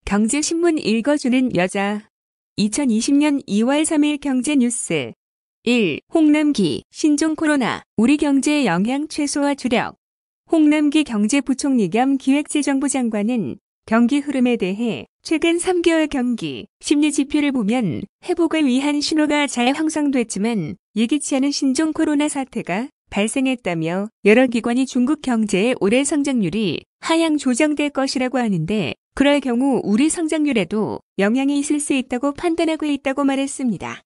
경제신문 읽어주는 여자. 2020년 2월 3일 경제뉴스. 1. 홍남기, 신종 코로나, 우리 경제에 영향 최소화 주력. 홍남기 경제부총리 겸 기획재정부 장관은 경기 흐름에 대해 최근 3개월 경기, 심리 지표를 보면 회복을 위한 신호가 잘 형성됐지만 예기치 않은 신종 코로나 사태가 발생했다며 여러 기관이 중국 경제의 올해 성장률이 하향 조정될 것이라고 하는데 그럴 경우 우리 성장률에도 영향이 있을 수 있다고 판단하고 있다고 말했습니다.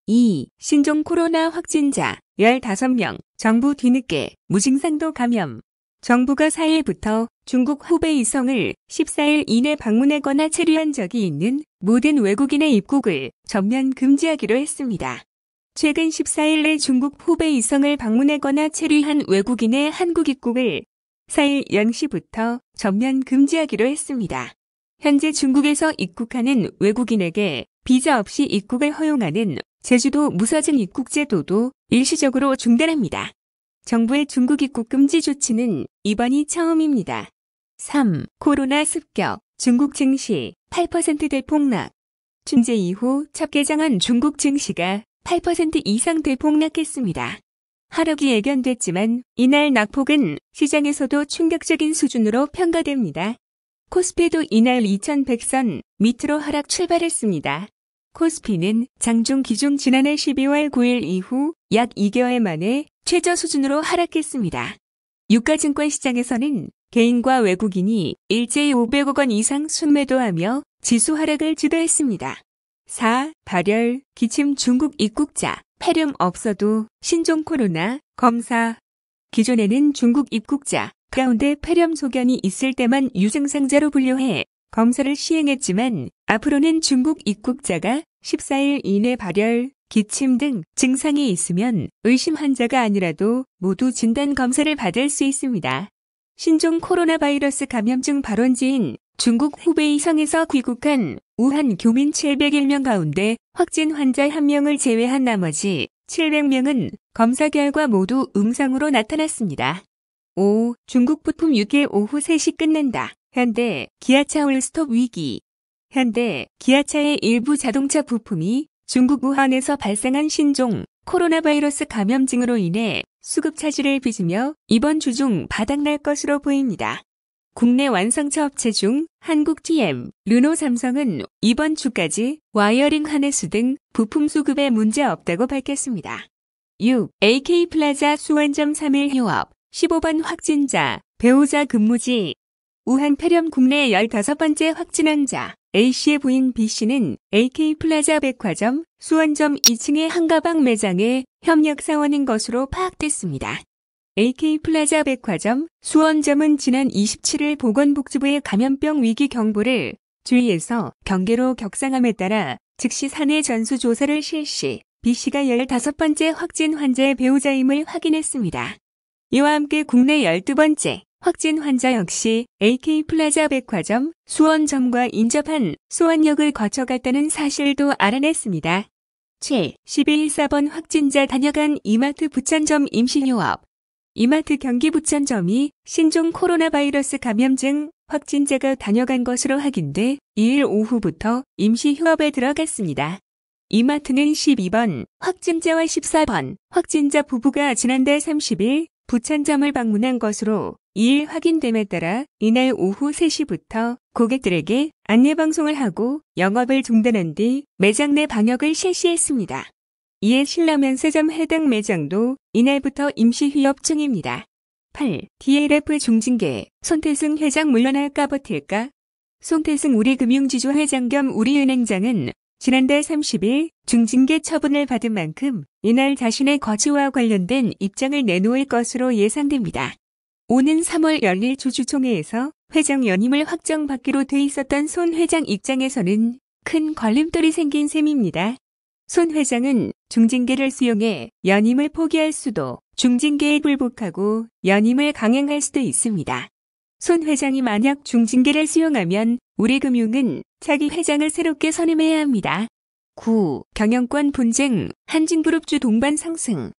2. 신종 코로나 확진자 15명, 정부 뒤늦게 무증상도 감염. 정부가 4일부터 중국 후베이 이성을 14일 이내 방문하거나 체류한 적이 있는 모든 외국인의 입국을 전면 금지하기로 했습니다. 최근 14일 내 중국 후베이 이성을 방문하거나 체류한 외국인의 한국 입국을 4일 0시부터 전면 금지하기로 했습니다. 현재 중국에서 입국하는 외국인에게 비자 없이 입국을 허용하는 제주도 무사증 입국 제도도 일시적으로 중단합니다. 정부의 중국 입국 금지 조치는 이번이 처음입니다. 3. 코로나 습격, 중국 증시 8%대 폭락. 춘제 이후 첫 개장한 중국 증시가 8% 이상 대폭락했습니다. 하락이 예견됐지만 이날 낙폭은 시장에서도 충격적인 수준으로 평가됩니다. 코스피도 이날 2100선 밑으로 하락 출발했습니다. 코스피는 장중 기준 지난해 12월 9일 이후 약 2개월 만에 최저 수준으로 하락했습니다. 유가증권 시장에서는 개인과 외국인이 일제히 500억 원 이상 순매도하며 지수 하락을 주도했습니다. 4. 발열, 기침 중국 입국자, 폐렴 없어도 신종 코로나 검사. 기존에는 중국 입국자 가운데 폐렴 소견이 있을 때만 유증상자로 분류해 검사를 시행했지만 앞으로는 중국 입국자가 14일 이내 발열, 기침 등 증상이 있으면 의심 환자가 아니라도 모두 진단 검사를 받을 수 있습니다. 신종 코로나 바이러스 감염증 발원지인 중국 후베이 성에서 귀국한 우한 교민 701명 가운데 확진 환자 1명을 제외한 나머지 700명은 검사 결과 모두 음성으로 나타났습니다. 5. 중국 부품 6일 오후 3시 끝난다. 현대, 기아차 올스톱 위기. 현대, 기아차의 일부 자동차 부품이 중국 우한에서 발생한 신종 코로나 바이러스 감염증으로 인해 수급 차질을 빚으며 이번 주 중 바닥날 것으로 보입니다. 국내 완성차 업체 중 한국 TM, 르노 삼성은 이번 주까지 와이어링 하네스 등 부품 수급에 문제 없다고 밝혔습니다. 6. AK플라자 수원점 3일 휴업, 15번 확진자, 배우자 근무지. 우한 폐렴 국내 15번째 확진 환자, A씨의 부인 B씨는 AK플라자 백화점 수원점 2층의 한 가방 매장의 협력 사원인 것으로 파악됐습니다. AK플라자 백화점 수원점은 지난 27일 보건복지부의 감염병 위기 경보를 주의해서 경계로 격상함에 따라 즉시 사내 전수 조사를 실시, B씨가 15번째 확진 환자의 배우자임을 확인했습니다. 이와 함께 국내 12번째 확진 환자 역시 AK플라자 백화점 수원점과 인접한 수원역을 거쳐갔다는 사실도 알아냈습니다. 7. 1214번 확진자 다녀간 이마트 부천점 임시휴업. 이마트 경기 부천점이 신종 코로나 바이러스 감염증 확진자가 다녀간 것으로 확인돼 2일 오후부터 임시휴업에 들어갔습니다. 이마트는 12번 확진자와 14번 확진자 부부가 지난달 30일 부천점을 방문한 것으로 2일 확인됨에 따라 이날 오후 3시부터 고객들에게 안내방송을 하고 영업을 중단한 뒤 매장 내 방역을 실시했습니다. 이에 신라면세점 해당 매장도 이날부터 임시 휴업 중입니다. 8. DLF 중징계, 손태승 회장 물러날까 버틸까? 손태승 우리금융지주 회장 겸 우리은행장은 지난달 30일 중징계 처분을 받은 만큼 이날 자신의 거취와 관련된 입장을 내놓을 것으로 예상됩니다. 오는 3월 열릴 주주총회에서 회장 연임을 확정받기로 돼 있었던 손 회장 입장에서는 큰 걸림돌이 생긴 셈입니다. 손 회장은 중징계를 수용해 연임을 포기할 수도, 중징계에 불복하고 연임을 강행할 수도 있습니다. 손 회장이 만약 중징계를 수용하면 우리금융은 차기 회장을 새롭게 선임해야 합니다. 9. 경영권 분쟁, 한진그룹주 동반 상승.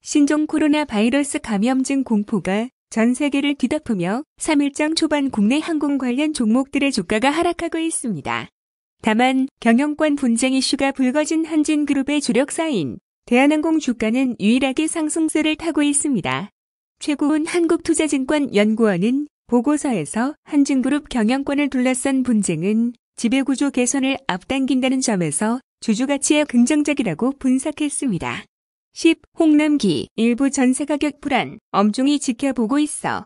신종 코로나 바이러스 감염증 공포가 전 세계를 뒤덮으며 3일장 초반 국내 항공 관련 종목들의 주가가 하락하고 있습니다. 다만 경영권 분쟁 이슈가 불거진 한진그룹의 주력사인 대한항공 주가는 유일하게 상승세를 타고 있습니다. 최고은 한국투자증권 연구원은 보고서에서 한진그룹 경영권을 둘러싼 분쟁은 지배구조 개선을 앞당긴다는 점에서 주주가치에 긍정적이라고 분석했습니다. 10. 홍남기 일부 전세가격 불안 엄중히 지켜보고 있어.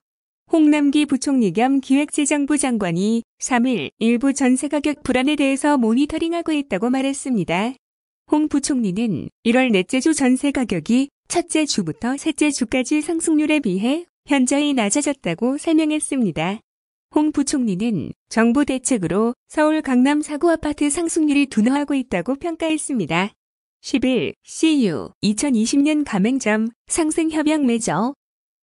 홍남기 부총리 겸 기획재정부 장관이 3일 일부 전세가격 불안에 대해서 모니터링하고 있다고 말했습니다. 홍 부총리는 1월 넷째 주 전세가격이 첫째 주부터 셋째 주까지 상승률에 비해 현저히 낮아졌다고 설명했습니다. 홍 부총리는 정부 대책으로 서울 강남 4구 아파트 상승률이 둔화하고 있다고 평가했습니다. 10일 CU 2020년 가맹점 상생협약 맺어.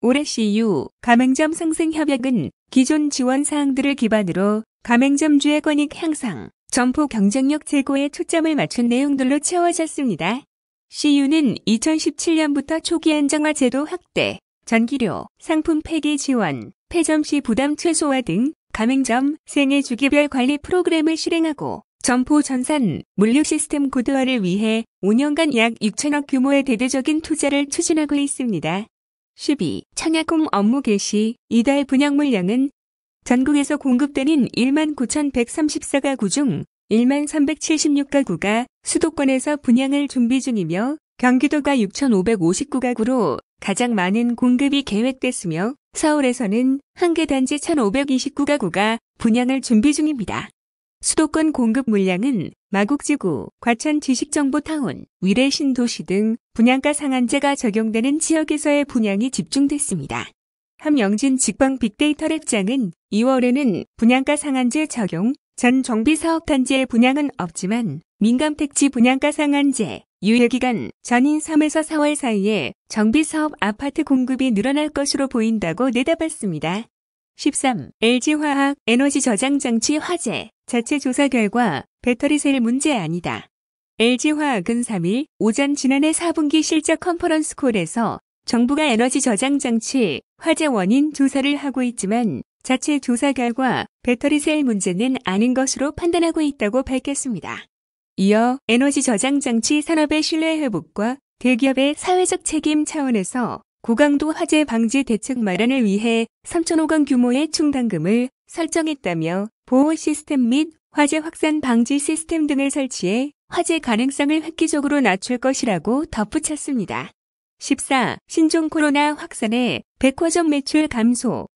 올해 CU 가맹점 상생협약은 기존 지원 사항들을 기반으로 가맹점주의 권익 향상, 점포 경쟁력 제고에 초점을 맞춘 내용들로 채워졌습니다. CU는 2017년부터 초기 안정화 제도 확대, 전기료, 상품 폐기 지원, 폐점 시 부담 최소화 등 가맹점 생애 주기별 관리 프로그램을 실행하고 점포 전산, 물류 시스템 고도화를 위해 5년간 약 6천억 규모의 대대적인 투자를 추진하고 있습니다. 12. 청약홈 업무 개시, 이달 분양 물량은 전국에서 공급되는 19,134가구 중 1376가구가 수도권에서 분양을 준비 중이며 경기도가 6,559가구로 가장 많은 공급이 계획됐으며 서울에서는 한개단지 1,529가구가 분양을 준비 중입니다. 수도권 공급 물량은 마곡지구, 과천 지식정보타운, 위례 신도시 등 분양가 상한제가 적용되는 지역에서의 분양이 집중됐습니다. 함영진 직방 빅데이터 랩장은 2월에는 분양가 상한제 적용, 전 정비사업단지의 분양은 없지만 민감택지 분양가 상한제, 유예기간 전인 3에서 4월 사이에 정비사업 아파트 공급이 늘어날 것으로 보인다고 내다봤습니다. 13. LG화학 에너지 저장 장치 화재, 자체 조사 결과 배터리셀 문제 아니다. LG화학은 3일 오전 지난해 4분기 실적 컨퍼런스 콜에서 정부가 에너지 저장 장치 화재 원인 조사를 하고 있지만 자체 조사 결과 배터리셀 문제는 아닌 것으로 판단하고 있다고 밝혔습니다. 이어 에너지 저장 장치 산업의 신뢰 회복과 대기업의 사회적 책임 차원에서 고강도 화재 방지 대책 마련을 위해 3천억 원 규모의 충당금을 설정했다며 보호 시스템 및 화재 확산 방지 시스템 등을 설치해 화재 가능성을 획기적으로 낮출 것이라고 덧붙였습니다. 14. 신종 코로나 확산에 백화점 매출 감소.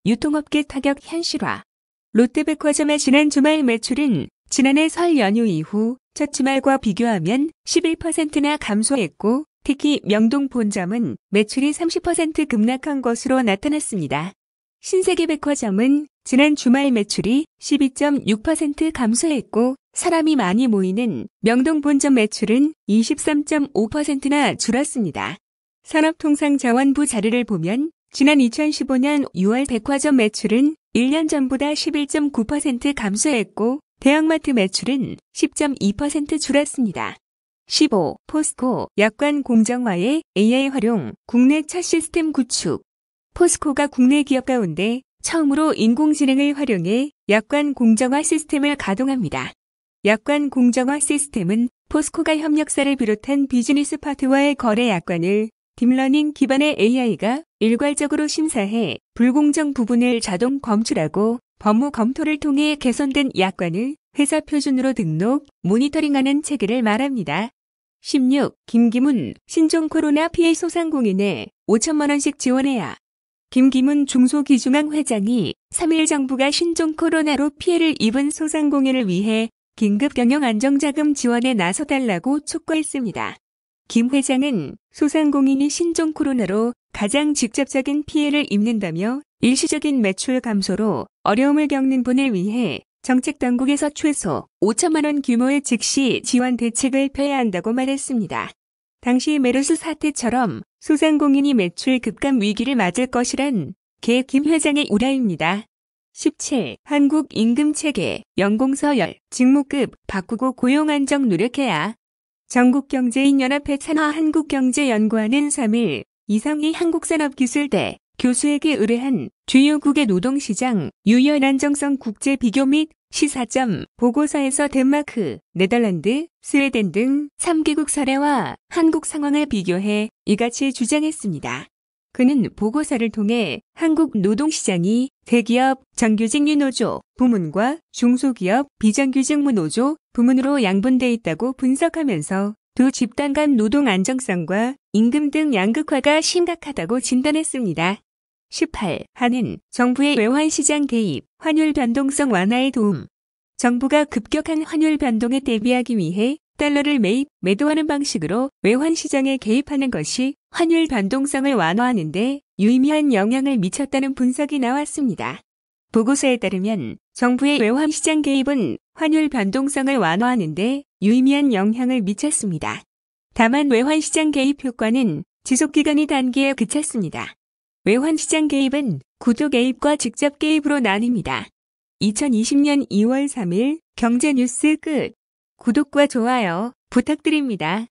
유통업계 타격 현실화. 롯데백화점의 지난 주말 매출은 지난해 설 연휴 이후 첫 주말과 비교하면 11%나 감소했고 특히 명동 본점은 매출이 30% 급락한 것으로 나타났습니다. 신세계백화점은 지난 주말 매출이 12.6% 감소했고 사람이 많이 모이는 명동 본점 매출은 23.5%나 줄었습니다. 산업통상자원부 자료를 보면 지난 2015년 6월 백화점 매출은 1년 전보다 11.9% 감소했고 대형마트 매출은 10.2% 줄었습니다. 15. 포스코 약관 공정화에 AI 활용 국내 첫 시스템 구축. 포스코가 국내 기업 가운데 처음으로 인공지능을 활용해 약관 공정화 시스템을 가동합니다. 약관 공정화 시스템은 포스코가 협력사를 비롯한 비즈니스 파트와의 거래 약관을 딥러닝 기반의 AI가 일괄적으로 심사해 불공정 부분을 자동 검출하고 법무 검토를 통해 개선된 약관을 회사 표준으로 등록, 모니터링하는 체계를 말합니다. 16. 김기문 신종 코로나 피해 소상공인에 5천만 원씩 지원해야. 김기문 중소기중앙 회장이 3일 정부가 신종 코로나로 피해를 입은 소상공인을 위해 긴급 경영 안정자금 지원에 나서달라고 촉구했습니다. 김 회장은 소상공인이 신종 코로나로 가장 직접적인 피해를 입는다며 일시적인 매출 감소로 어려움을 겪는 분을 위해 정책당국에서 최소 5천만 원 규모의 즉시 지원 대책을 펴야 한다고 말했습니다. 당시 메르스 사태처럼 소상공인이 매출 급감 위기를 맞을 것이란 김 회장의 우려입니다. 17. 한국임금체계, 연공서열, 직무급 바꾸고 고용안정 노력해야. 전국경제인연합회 산하한국경제연구원은 3일 이성희 한국산업기술대 교수에게 의뢰한 주요국의 노동시장 유연 안정성 국제 비교 및 시사점 보고서에서 덴마크, 네덜란드, 스웨덴 등 3개국 사례와 한국 상황을 비교해 이같이 주장했습니다. 그는 보고서를 통해 한국 노동시장이 대기업 정규직류 노조 부문과 중소기업 비정규직무 노조 부문으로 양분돼 있다고 분석하면서 두 집단 간 노동 안정성과 임금 등 양극화가 심각하다고 진단했습니다. 18. 한은 정부의 외환시장 개입, 환율 변동성 완화에 도움. 정부가 급격한 환율 변동에 대비하기 위해 달러를 매입, 매도하는 방식으로 외환시장에 개입하는 것이 환율 변동성을 완화하는 데 유의미한 영향을 미쳤다는 분석이 나왔습니다. 보고서에 따르면 정부의 외환시장 개입은 환율 변동성을 완화하는 데 유의미한 영향을 미쳤습니다. 다만 외환시장 개입 효과는 지속기간이 단기에 그쳤습니다. 외환시장 개입은 구조 개입과 직접 개입으로 나뉩니다. 2020년 2월 3일 경제뉴스 끝. 구독과 좋아요 부탁드립니다.